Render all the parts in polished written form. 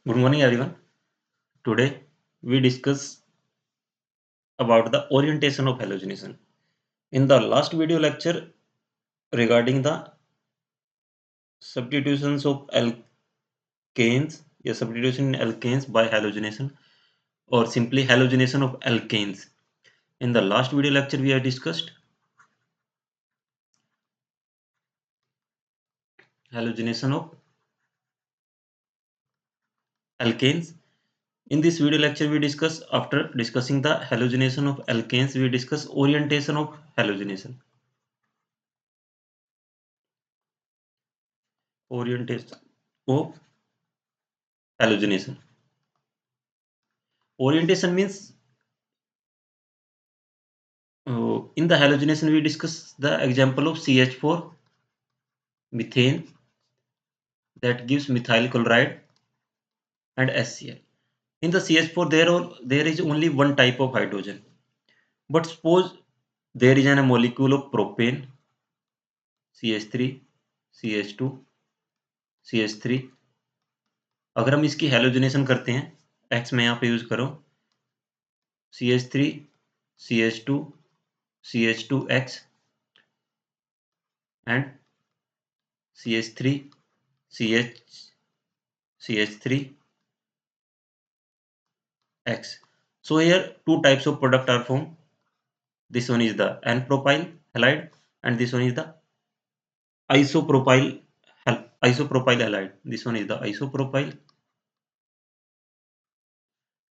Good morning, everyone. Today we discuss about the orientation of halogenation. In the last video lecture regarding the substitutions of alkanes, substitution in alkanes by halogenation or simply halogenation of alkanes. In the last video lecture we have discussed halogenation of alkanes. In this video lecture we discuss after discussing the halogenation of alkanes we discuss orientation of halogenation. Orientation of halogenation. Orientation means in the halogenation, we discuss the example of CH4 methane that gives methyl chloride and HCl. In the CH4, there is only one type of hydrogen. But suppose there is a molecule of propane, CH3, CH2, CH3. अगर हम इसकी halogenation करते हैं, X मैं यहाँ पे use करूँ, CH3, CH2, CH2X and CH3, CH, CH3, X. So here two types of product are formed. This one is the N-propyl halide and this one is the isopropyl isopropyl halide. This one is the isopropyl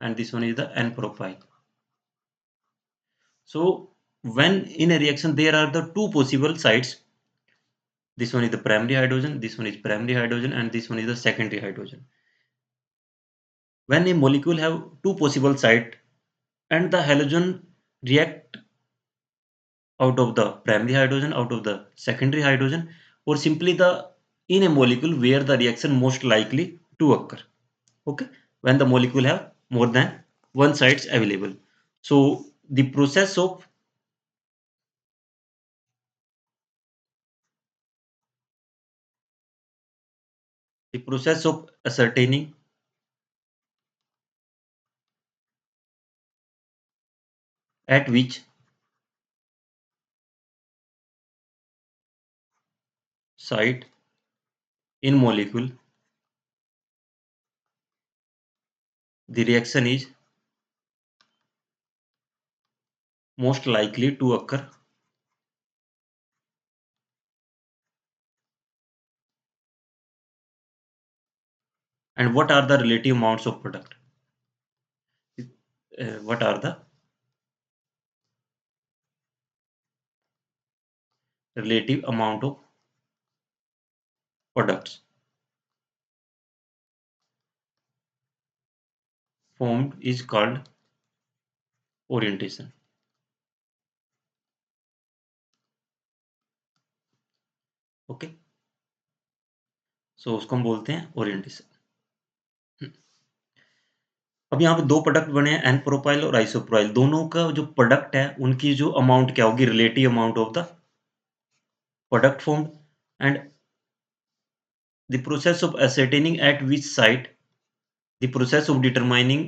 and this one is the N-propyl. So when in a reaction there are the two possible sites. This one is the primary hydrogen, this one is primary hydrogen and this one is the secondary hydrogen. When a molecule have two possible sites and the halogen react out of the primary hydrogen, out of the secondary hydrogen, or simply the in a molecule where the reaction most likely to occur. Okay, when the molecule have more than one sites available. So the process of ascertaining at which site in molecule the reaction is most likely to occur, and what are the relative amounts of product. What are the relative amount of products formed is called orientation. Okay, so उसको हम बोलते हैं orientation. अब यहाँ पे दो product बने हैं, एन प्रोपाइल और आइसोप्रोपाइल. दोनों का जो प्रोडक्ट है उनकी जो अमाउंट क्या होगी, relative amount of the product formed, and the process of ascertaining at which site, the process of determining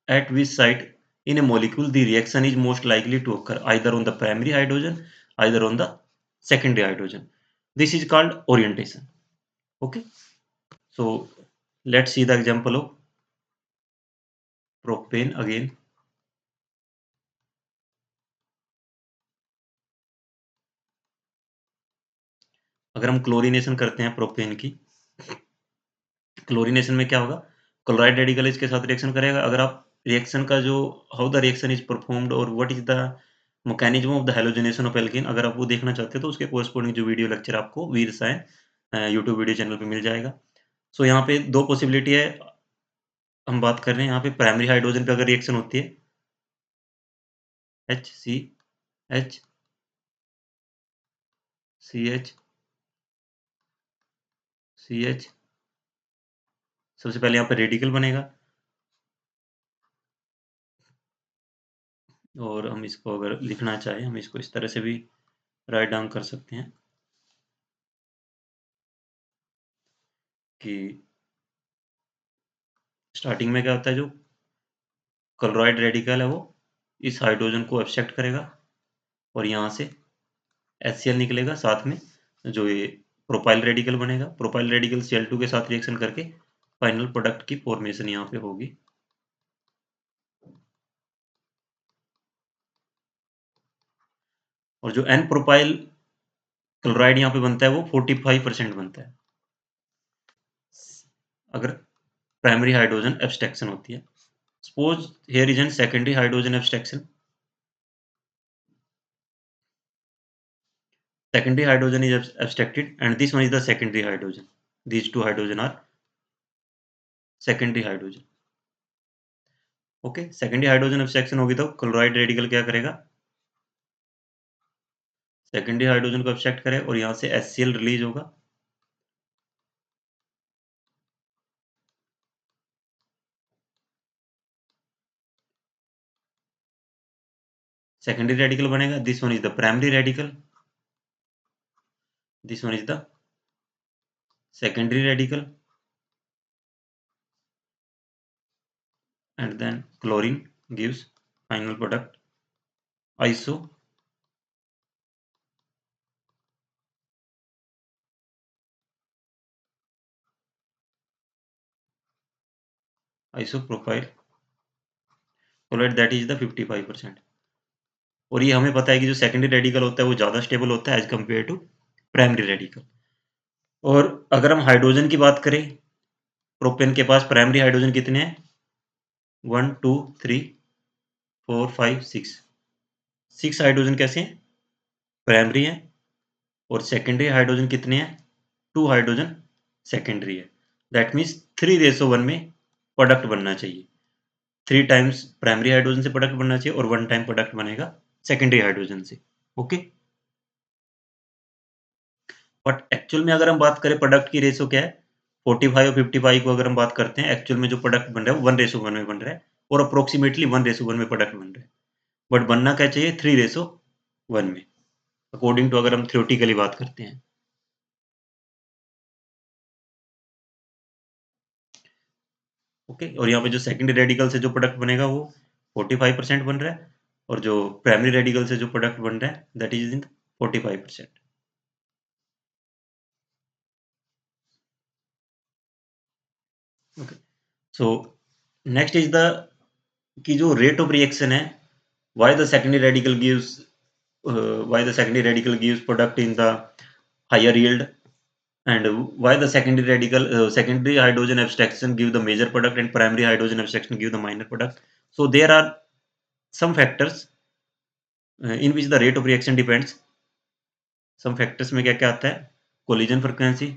at which site in a molecule the reaction is most likely to occur, either on the primary hydrogen, either on the secondary hydrogen. This is called orientation. Okay, so let's see the example of propane again. अगर हम chlorination करते हैं propane की, chlorination में क्या होगा, chloride radical इसके साथ रिएक्शन करेगा. अगर आप रिएक्शन का जो how the reaction is performed और what is the mechanism of the halogenation of alkane, अगर आप वो देखना चाहते हो तो उसके कोरस्पॉन्डिंग जो वीडियो लेक्चर आपको वीर रसायन यूट्यूब वीडियो चैनल पे मिल जाएगा. सो यहाँ पे दो पॉसिबिलिटी है, हम बात कर रहे हैं यहाँ पे प्राइमरी हाइड्रोजन पे अगर रिएक्शन होती है, H C H C H C H, सबसे पहले यहाँ पे रेडिकल बनेगा और हम इसको अगर लिखना चाहें हम इसको इस तरह से भी राइट डाउन कर सकते हैं कि स्टार्टिंग में क्या होता है, जो क्लोराइड रेडिकल है वो इस हाइड्रोजन को एब्स्ट्रैक्ट करेगा और यहाँ से HCl निकलेगा, साथ में जो ये प्रोपाइल रेडिकल बनेगा। प्रोपाइल रेडिकल Cl2 के साथ रिएक्शन करके फाइनल प्रोडक्ट की फॉर्मेशन यहाँ पे होगी। और जो N प्रोपाइल क्लोराइड यहाँ पे बनता है वो 45% बनता है अगर प्राइमरी हाइड्रोजन एब्स्ट्रैक्शन होती है। Suppose here is an secondary hydrogen abstraction. Secondary hydrogen is abstracted and this one is the secondary hydrogen. These two hydrogen are secondary hydrogen. Okay, secondary hydrogen abstraction होगी तो chloride radical क्या करेगा, secondary hydrogen को abstract करे और यहाँ से HCl release होगा। सेकेंडरी रेडिकल बनेगा, this one is the primary radical, this one is the secondary radical, and then chlorine gives final product iso isopropyl chloride, that is the 55%। और ये हमें पता है कि जो सेकेंडरी रेडिकल होता है वो ज़्यादा स्टेबल होता है as compare to primary radical. और अगर हम हाइड्रोजन की बात करें, प्रोपेन के पास प्राइमरी हाइड्रोजन कितने हैं, 1 2 3 4 5 6। 6 हाइड्रोजन कैसे हैं, प्राइमरी है। और सेकेंडरी हाइड्रोजन कितने हैं, 2 हाइड्रोजन सेकेंडरी है। दैट मीन्स 3:1 में प्रोडक्ट बनना चाहिए। 3 टाइम्स प्राइमरी हाइड्रोजन से प्रोडक्ट बनना चाहिए और 1 टाइम प्रोडक्ट बनेगा सेकेंडरी हाइड्रोजन से। ओके, बट एक्चुअल में अगर हम बात करें प्रोडक्ट की रेशो क्या है, 45 और 55 को अगर हम बात करते हैं, एक्चुअल में जो प्रोडक्ट बन रहा है वो 1:1 में बन रहा है और अप्रोक्सीमेटली 1:1 में प्रोडक्ट बन रहा है। बट बनना क्या चाहिए, 3:1 में, अकॉर्डिंग टू अगर हम थ्योरेटिकली बात करते हैं। ओके, और यहाँ पे जो सेकेंडरी रेडिकल से जो प्रोडक्ट बनेगा वो 45% बन रहा है और जो प्राइमरी रेडिकल से जो प्रोडक्ट बन रहा है that is in 45%। Okay, so next is the कि जो रेट ऑफ रिएक्शन है, why the secondary radical gives why the secondary radical gives product in the higher yield, and why the secondary hydrogen abstraction give the major product and primary hydrogen abstraction give the minor product. So there are some factors in which the rate of reaction depends. Some factors में क्या क्या आता है, collision frequency,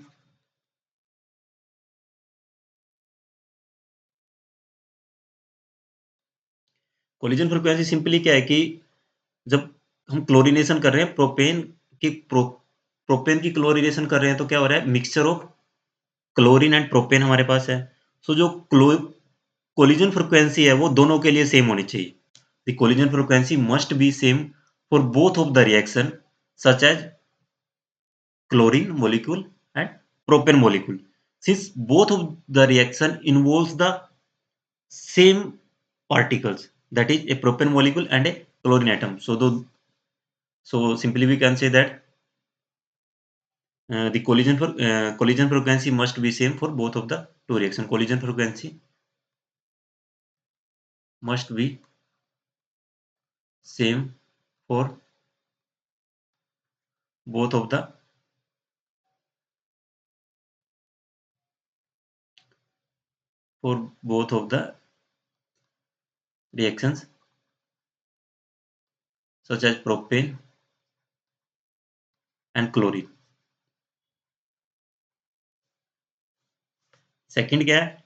collision frequency simply क्या है कि जब हम क्लोरीनेशन कर रहे हैं प्रोपेन की क्लोरीनेशन कर रहे हैं तो क्या हो रहा है, mixture of chlorine and propane हमारे पास है। सो जो कोलिजन फ्रीक्वेंसी है वो दोनों के लिए सेम होनी चाहिए। The collision frequency must be same for both of the reaction such as chlorine molecule and propane molecule, since both of the reaction involves the same particles, that is a propane molecule and a chlorine atom. So simply we can say that the collision frequency must be same for both of the two reaction. Collision frequency must be same for both of the reactions such as propane and chlorine. Second क्या है,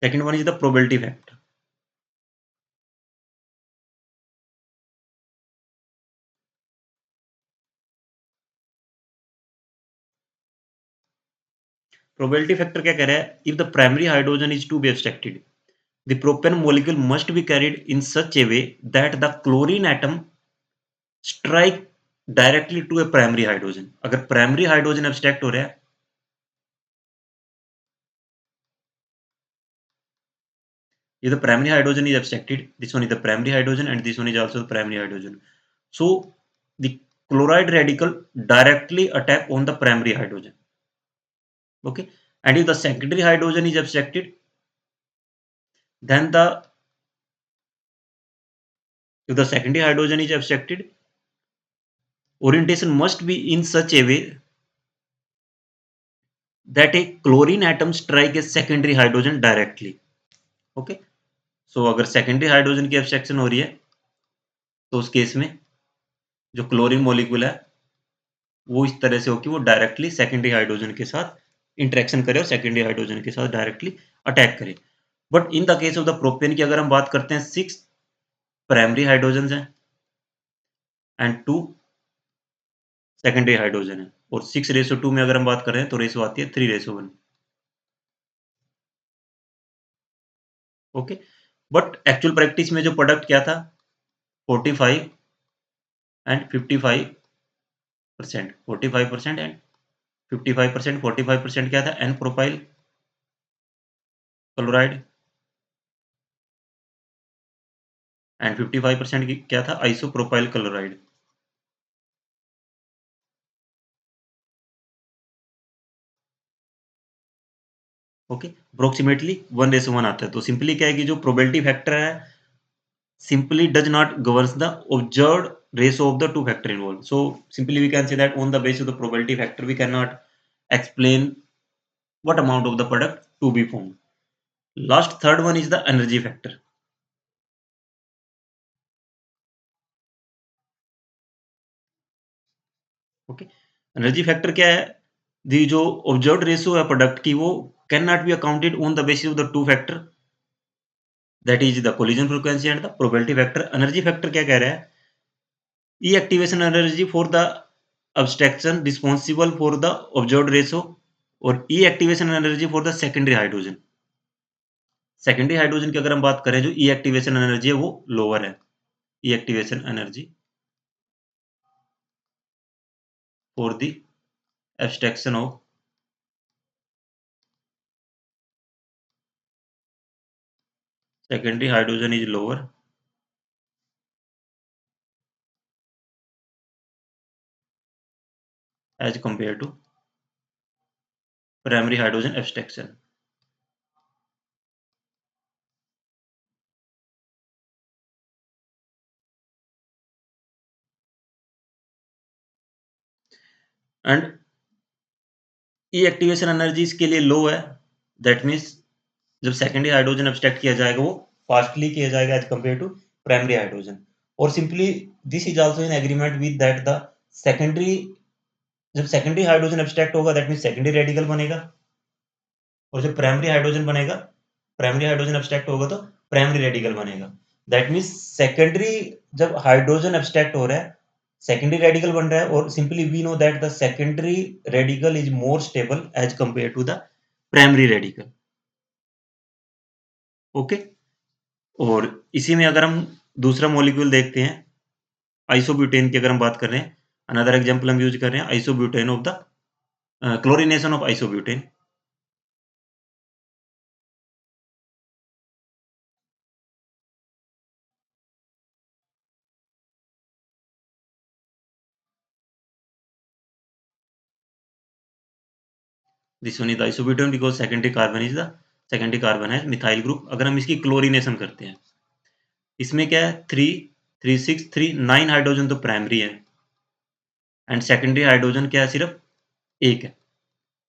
second one is the probability factor. Probability factor क्या कह रहा है, if the primary hydrogen is to be abstracted, the propane molecule must be carried in such a way that the chlorine atom strike directly to a primary hydrogen. अगर primary hydrogen abstract हो रहा है If the primary hydrogen is abstracted, this one is the primary hydrogen and this one is also the primary hydrogen. So the chloride radical directly attack on the primary hydrogen. Okay, and if the secondary hydrogen is abstracted, then if the secondary hydrogen is abstracted, orientation must be in such a way that a chlorine atom strike a secondary hydrogen directly. Okay, so अगर secondary hydrogen की abstraction हो रही है तो उस case में जो chlorine molecule है वो इस तरह से हो कि वो डायरेक्टली सेकेंडरी हाइड्रोजन के साथ इंटरेक्शन करे और सेकेंडरी हाइड्रोजन के साथ डायरेक्टली अटैक करे। But in the case of the propane की अगर हम बात करते हैं 6 प्राइमरी हाइड्रोजन हैं एंड 2 सेकेंडरी हाइड्रोजन है और 6:2 में अगर हम बात कर रहे हैं तो रेशो आती है 3:1। ओके, बट एक्चुअल प्रैक्टिस में जो प्रोडक्ट क्या था 45 एंड 55%, 45% एंड 55%, 45% क्या था एन प्रोपाइल क्लोराइड एंड 55% क्या था आइसोप्रोपाइल क्लोराइड। ओके, अप्रोक्सीमेटली 1:1 आता है। तो सिंपली क्या है कि जो प्रोबेबिलिटी फैक्टर है simply does not governs the observed ratio of the two factor involved. So simply we can say that on the basis of the probability factor we cannot explain what amount of the product to be formed. Last third one is the energy factor. Okay, energy factor क्या है? The जो observed ratio है product की वो cannot be accounted on the basis of the two factor, that is the collision frequency and the probability factor. Energy factor क्या कह रहा है? E activation energy for the abstraction responsible for the observed ratio और E activation energy for the secondary hydrogen. Secondary hydrogen की अगर हम बात करें जो ई एक्टिवेशन एनर्जी है वो लोअर है। E activation energy for the abstraction of secondary hydrogen is lower as compared to primary hydrogen abstraction. And E activation energy इसके लिए लो है, दैट मीन्स जब सेकेंडरी हाइड्रोजन एब्स्ट्रैक्ट किया जाएगा वो फास्टली किया जाएगा as compare to primary hydrogen. और simply this is also in agreement with that the secondary जब सेकेंडरी हाइड्रोजन एब्स्ट्रैक्ट होगा दैट मीन्स सेकेंडरी रेडिकल बनेगा और जब प्राइमरी हाइड्रोजन बनेगा प्राइमरी हाइड्रोजन एब्स्ट्रैक्ट होगा तो प्राइमरी रेडिकल बनेगा। दैट मीन्स सेकेंडरी जब हाइड्रोजन एब्स्ट्रैक्ट हो रहा है सेकेंडरी रेडिकल बन रहा है और simply we know that the secondary radical is more stable as compare to the primary radical. Okay, और इसी में अगर हम दूसरा मॉलिक्यूल देखते हैं आइसोब्यूटेन की अगर हम बात कर रहे हैं, अनदर एग्जांपल हम यूज कर रहे हैं isobutane of the chlorination of isobutane. This one is isobutane because secondary carbon है मिथाइल ग्रुप। अगर हम इसकी क्लोरीनेशन करते हैं इसमें क्या है 3 3 6 3 9 हाइड्रोजन तो प्राइमरी है एंड सेकेंडरी हाइड्रोजन क्या है सिर्फ एक है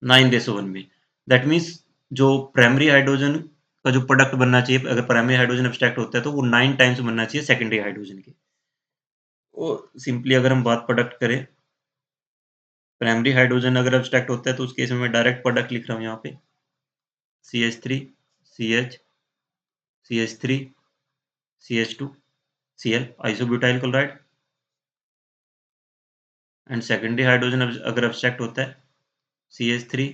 9:1 में। दैट मीन्स जो प्राइमरी हाइड्रोजन का जो प्रोडक्ट बनना चाहिए अगर प्राइमरी हाइड्रोजन एब्स्ट्रैक्ट होता है तो वो 9 टाइम्स बनना चाहिए सेकेंडरी हाइड्रोजन के। और सिंपली अगर हम बात प्रोडक्ट करें प्राइमरी हाइड्रोजन अगर एब्स्ट्रैक्ट होता है तो उस केस में मैं डायरेक्ट प्रोडक्ट लिख रहा हूँ यहाँ पे CH3 CH CH3 CH2 Cl isobutyl chloride and secondary hydrogen अगर एब्स्ट्रैक्ट होता है CH3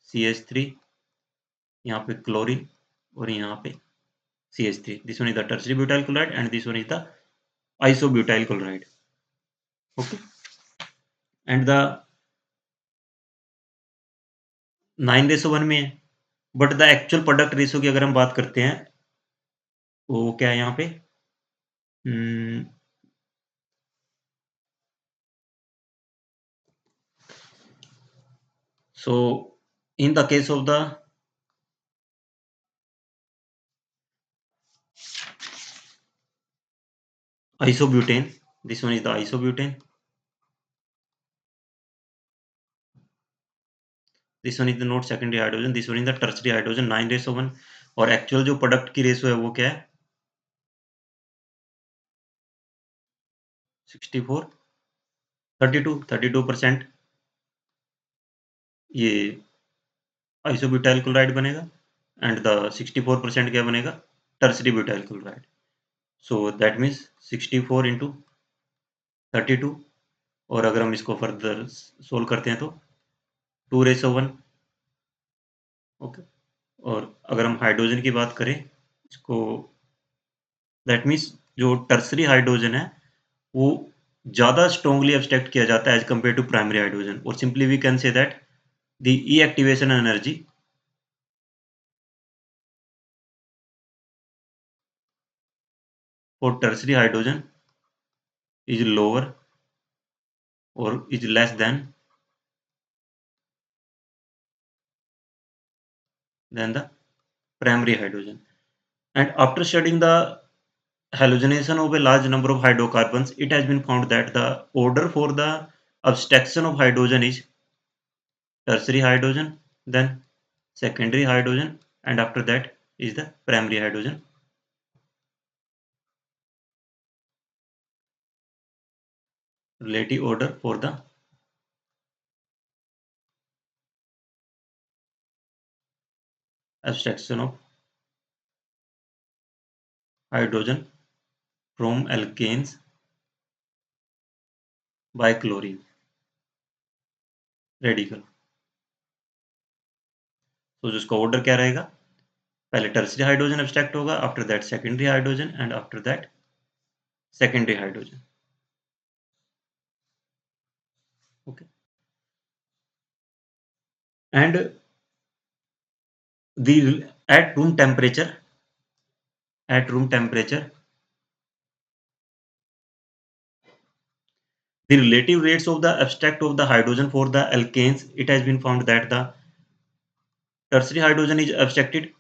CH3 यहाँ पे क्लोरीन और यहाँ पे CH3। This one is the tertiary butyl chloride and this one is the isobutyl chloride. Okay, and the 9:1 में है but the actual product ratio की अगर हम बात करते हैं वो क्या है यहाँ पे? So in the case of the isobutane, this one is the isobutane. This one is the not secondary hydrogen. This one is the tertiary hydrogen 9:1 और एक्चुअल जो प्रोडक्ट की रेशो है वो क्या है? 64 32% ये आइसोब्यूटाइल क्लोराइड बनेगा एंड द 64% क्या बनेगा? Tertiary butyl chloride. So that means 64 into 32 और अगर हम इसको फर्दर सोल्व करते हैं तो 2:1. ओके. और अगर हम हाइड्रोजन की बात करें इसको दैट मीन्स जो टर्सरी हाइड्रोजन है वो ज़्यादा स्ट्रॉन्गली एब्स्ट्रैक्ट किया जाता है as compare to primary hydrogen और simply we can say that the E activation energy for tertiary hydrogen is lower or is less than the primary hydrogen. And after studying the halogenation of a large number of hydrocarbons, it has been found that the order for the abstraction of hydrogen is tertiary hydrogen, then secondary hydrogen, and after that is the primary hydrogen. Relative order for the abstraction of hydrogen from alkanes by chlorine radical. तो जिसका order क्या रहेगा? पहले tertiary hydrogen abstract होगा, after that secondary hydrogen and after that secondary hydrogen. Okay. And the at room temperature the relative rates of the abstract of the hydrogen for the alkanes, it has been found that the tertiary hydrogen is abstracted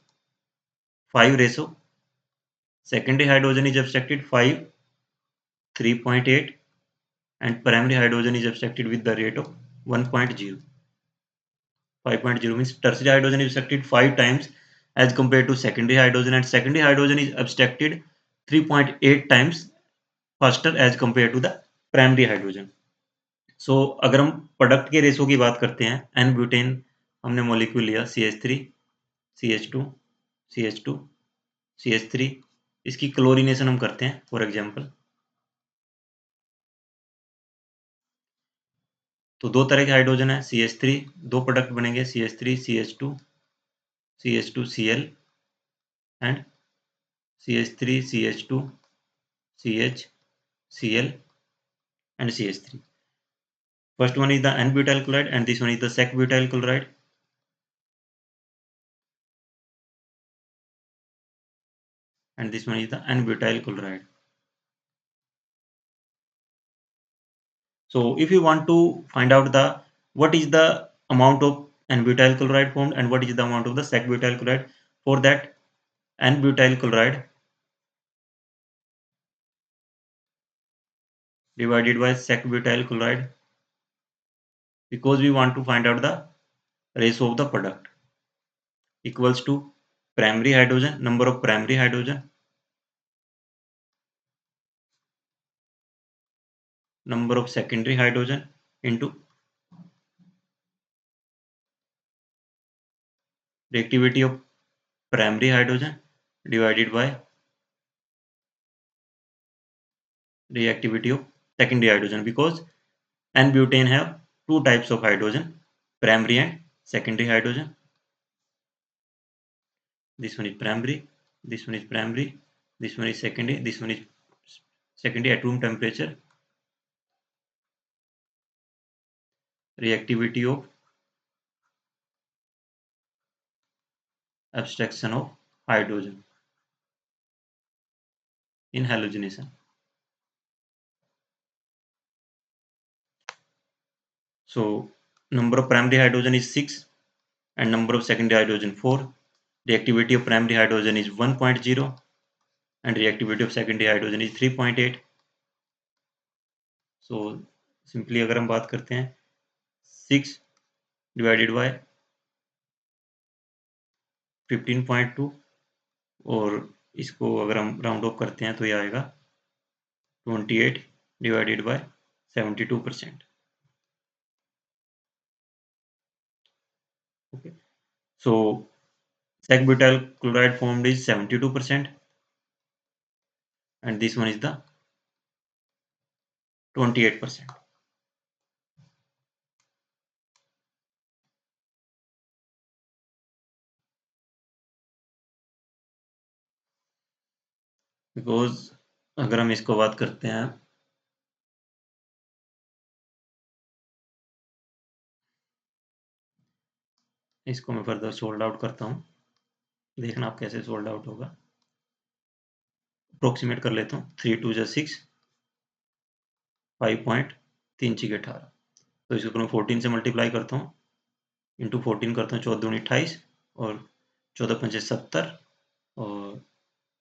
5 ratio, secondary hydrogen is abstracted 5 3.8 and primary hydrogen is abstracted with the rate of 1.0. 5.0 means tertiary hydrogen is abstracted 5 times as compared to secondary hydrogen and secondary hydrogen is abstracted 3.8 times faster as compared to the primary hydrogen. सो अगर हम product के ratio की बात करते हैं N butane हमने molecule लिया CH3 CH2 CH2 CH3 इसकी क्लोरीनेशन हम करते हैं फॉर एग्जांपल तो दो तरह के हाइड्रोजन है CH3 दो प्रोडक्ट बनेंगे CH3 CH2 CH2Cl and CH3 CH2 CH Cl and CH3. First one is the N-butyl chloride and this one is the sec-butyl chloride. And this one is the N-butyl chloride. So if you want to find out the what is the amount of N-butyl chloride formed and what is the amount of the sec-butyl chloride, for that N-butyl chloride divided by sec-butyl chloride, because we want to find out the ratio of the product, equals to primary hydrogen, number of primary hydrogen, number of secondary hydrogen into reactivity of primary hydrogen divided by reactivity of secondary hydrogen, because N-butane have two types of hydrogen, primary and secondary hydrogen. This one is primary, this one is primary, this one is secondary, this one is secondary at room temperature. Reactivity of abstraction of hydrogen. in halogenation. So number of primary hydrogen is 6 and number of secondary hydrogen 4. Reactivity of primary hydrogen is 1.0 and reactivity of secondary hydrogen is 3.8. So simply अगर हम बात करते हैं 6 divided by 15.2 और इसको अगर हम round of करते हैं तो ये आएगा 28 divided by 72%. Okay, so sec butyl chloride formed is 72% and this one is the 28%. Because अगर हम इसको बात करते हैं इसको मैं फर्दर सोल्ड आउट करता हूँ, देखना आप कैसे सोल्ड आउट होगा। अप्रोक्सीमेट कर लेता हूँ 3 2 जा 6 5.3 6 18 तो इसको मैं 14 से मल्टीप्लाई करता हूँ इंटू 14 करता हूँ 14 28 और 14 पंचे 70 और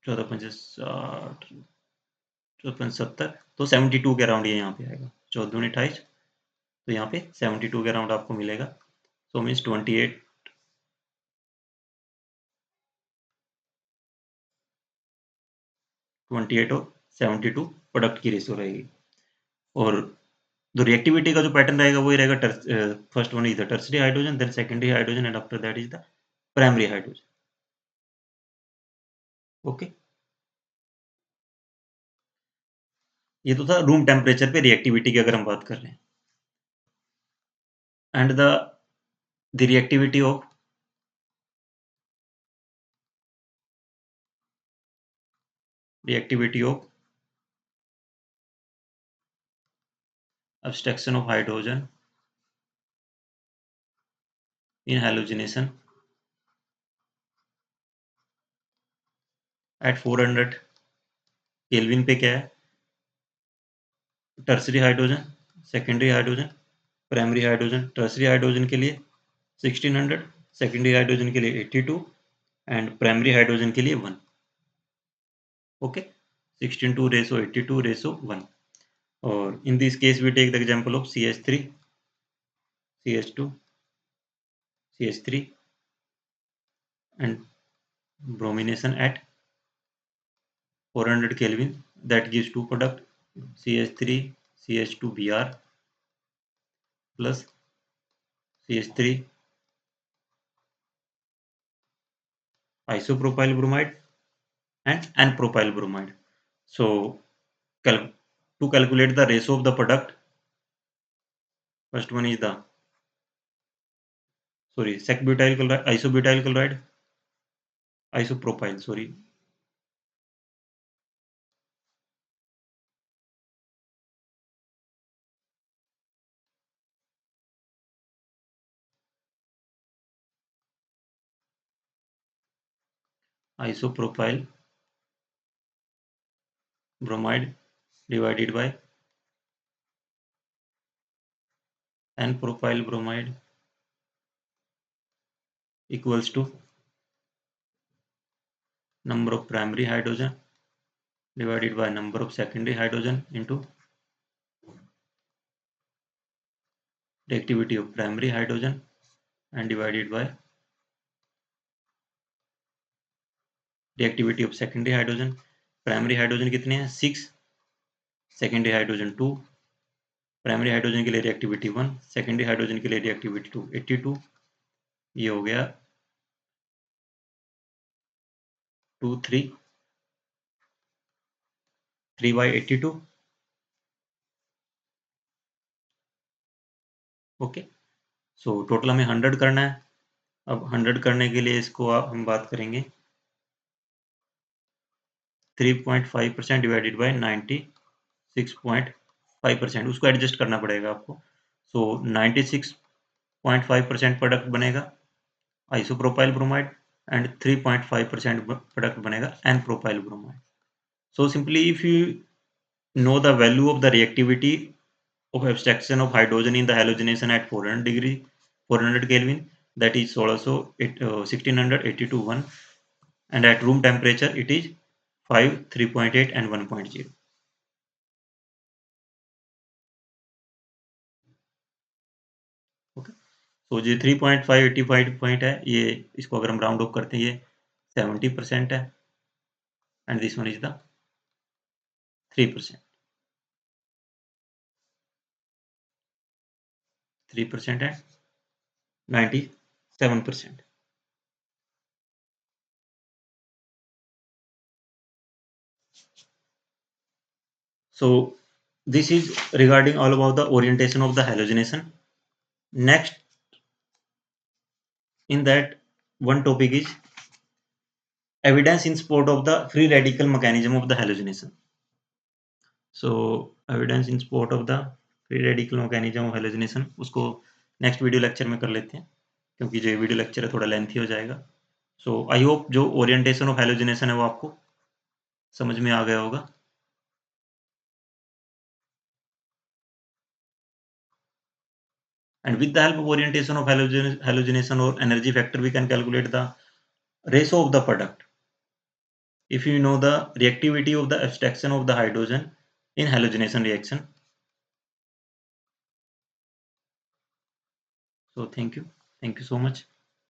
14 पंचे 60 14 पंचे 70 तो 72 के अराउंड ये यहाँ पे आएगा 14 28 तो यहाँ पे 72 के अराउंड आपको मिलेगा। सो मीन्स 28 और 72 प्रोडक्ट की रेशियो रहेगी। और जो रिएक्टिविटी का जो पैटर्न रहेगा वही रहेगा, first one is the tertiary hydrogen, then secondary hydrogen and after that is the primary hydrogen. Okay, ये तो था रूम टेम्परेचर पे रिएक्टिविटी की अगर हम बात कर रहे हैं। And the reactivity of abstraction of hydrogen in halogenation at 400 kelvin पे क्या है, tertiary hydrogen, secondary hydrogen, primary hydrogen. Tertiary hydrogen के लिए 1600, सेकेंडरी हाइड्रोजन के लिए 82 एंड प्राइमरी हाइड्रोजन के लिए 1। Okay, 16 to ratio 82 ratio 1। और in this case we take the example of CH3, CH2, CH3 and bromination at 400 Kelvin, that gives two product CH3 CH2Br plus CH3 isopropyl bromide and n-propyl bromide. So to calculate the ratio of the product, first one is the sec-butyl chloride, isobutyl chloride, isopropyl, isopropyl bromide divided by n-propyl bromide equals to number of primary hydrogen divided by number of secondary hydrogen into reactivity of primary hydrogen and divided by reactivity of secondary hydrogen। Primary hydrogen कितने हैं 6, secondary hydrogen 2, primary hydrogen के लिए reactivity 1, secondary hydrogen के लिए reactivity 2, 82। ये हो गया 2 3 3/82। Okay, so total हमें 100 करना है। अब 100 करने के लिए इसको हम बात करेंगे 3.5% डिवाइडेड बाय 96.5%, उसको एडजस्ट करना पड़ेगा आपको। सो 96.5% प्रोडक्ट बनेगा आइसोप्रोपाइल ब्रोमाइड एंड 3.5% प्रोडक्ट बनेगा n propyl bromide. So simply if you know the value of the reactivity of abstraction of hydrogen in the hallucination at 400 degree 400 Kelvin, that is also 1680 to 1, and at room temperature it is 5, 3.8 and 1.0. Okay, सो ये 3.585 point है, ये इसको अगर हम round of करते हैं ये 70% है, and this one is the 3%, 3% है 97%. So this is regarding all about the orientation of the halogenation. Next, in that one topic is evidence in support of the free radical mechanism of the halogenation. So evidence in support of the free radical mechanism of halogenation, उसको next video lecture में कर लेते हैं, क्योंकि जो video lecture है थोड़ा lengthy हो जाएगा. सो आई होप जो ओरिएंटेशन ऑफ हैलोजिनेशन है वो आपको समझ में आ गया होगा. And with the help of orientation of halogenation or energy factor, we can calculate the ratio of the product. If you know the reactivity of the abstraction of the hydrogen in halogenation reaction. So thank you so much.